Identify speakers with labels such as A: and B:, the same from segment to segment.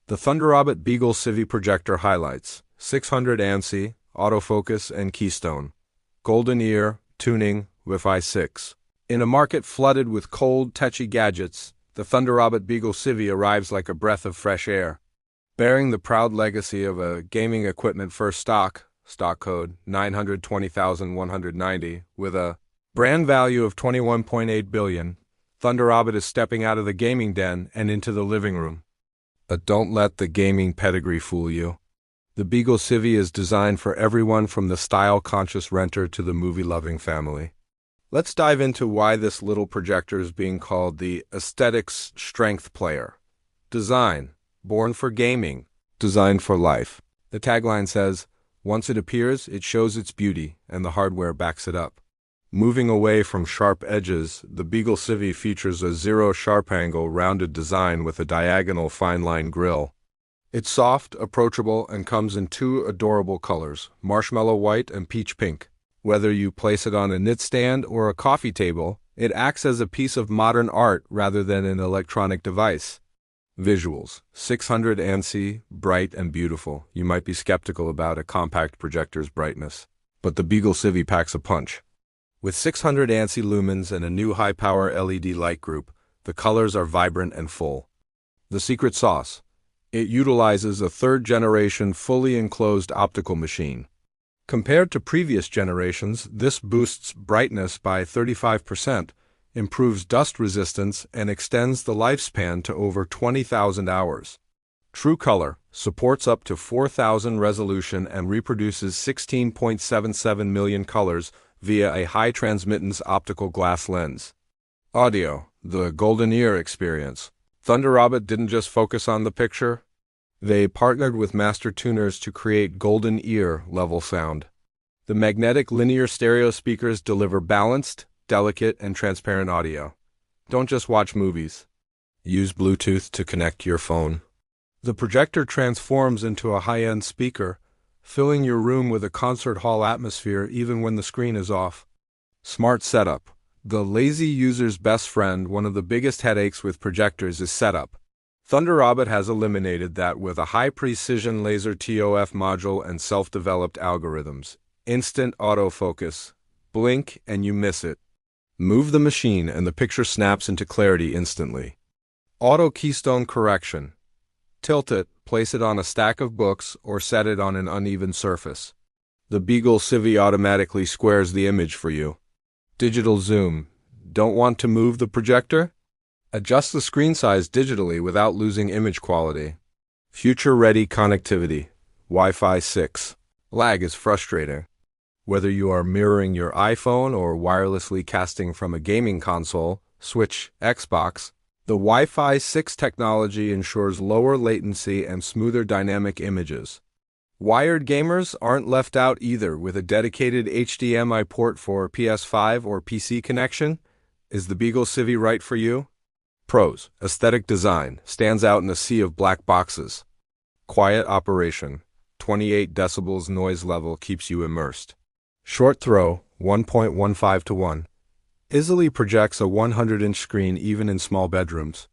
A: The Thunderobot Beagel Civi Projector highlights 600 ANSI, autofocus, and keystone. Golden ear, tuning, Wi-Fi 6. In a market flooded with cold, touchy gadgets, the Thunderobot Beagel Civi arrives like a breath of fresh air. Bearing the proud legacy of a gaming equipment first stock code 920,190, with a brand value of $21.8 billion, Thunderobot is stepping out of the gaming den and into the living room. But don't let the gaming pedigree fool you. The Beagel Civi is designed for everyone from the style-conscious renter to the movie-loving family. Let's dive into why this little projector is being called the aesthetics strength player. Design, born for gaming, designed for life. The tagline says, once it appears, it shows its beauty, and the hardware backs it up. Moving away from sharp edges, the Beagel Civi features a zero-sharp-angle rounded design with a diagonal fine-line grille. It's soft, approachable, and comes in two adorable colors, marshmallow white and peach pink. Whether you place it on a knitstand or a coffee table, it acts as a piece of modern art rather than an electronic device. Visuals: 600 ANSI, bright and beautiful. You might be skeptical about a compact projector's brightness, but the Beagel Civi packs a punch. With 600 ANSI lumens and a new high-power LED light group, the colors are vibrant and full. The secret sauce: it utilizes a third-generation fully enclosed optical machine. Compared to previous generations, this boosts brightness by 35%, improves dust resistance, and extends the lifespan to over 20,000 hours. True Color supports up to 4,000 resolution and reproduces 16.77 million colors via a high-transmittance optical glass lens. Audio: the golden ear experience. Thunderobot didn't just focus on the picture. They partnered with master tuners to create golden ear-level sound. The magnetic linear stereo speakers deliver balanced, delicate, and transparent audio. Don't just watch movies. Use Bluetooth to connect to your phone. The projector transforms into a high-end speaker, filling your room with a concert hall atmosphere even when the screen is off. Smart setup. The lazy user's best friend. One of the biggest headaches with projectors is setup. Thunderobot has eliminated that with a high-precision laser TOF module and self-developed algorithms. Instant autofocus. Blink and you miss it. Move the machine and the picture snaps into clarity instantly. Auto Keystone correction. Tilt it, place it on a stack of books, or set it on an uneven surface. The Beagel Civi automatically squares the image for you. Digital zoom. Don't want to move the projector? Adjust the screen size digitally without losing image quality. Future-ready connectivity. Wi-Fi 6. Lag is frustrating. Whether you are mirroring your iPhone or wirelessly casting from a gaming console, Switch, Xbox, the Wi-Fi 6 technology ensures lower latency and smoother dynamic images. Wired gamers aren't left out either with a dedicated HDMI port for PS5 or PC connection. Is the Beagel Civi right for you? Pros: aesthetic design, stands out in a sea of black boxes. Quiet operation, 28 decibels noise level keeps you immersed. Short throw, 1.15 to 1. Easily projects a 100-inch screen even in small bedrooms.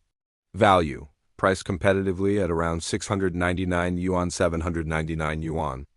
A: Value: priced competitively at around 699 yuan, 799 yuan.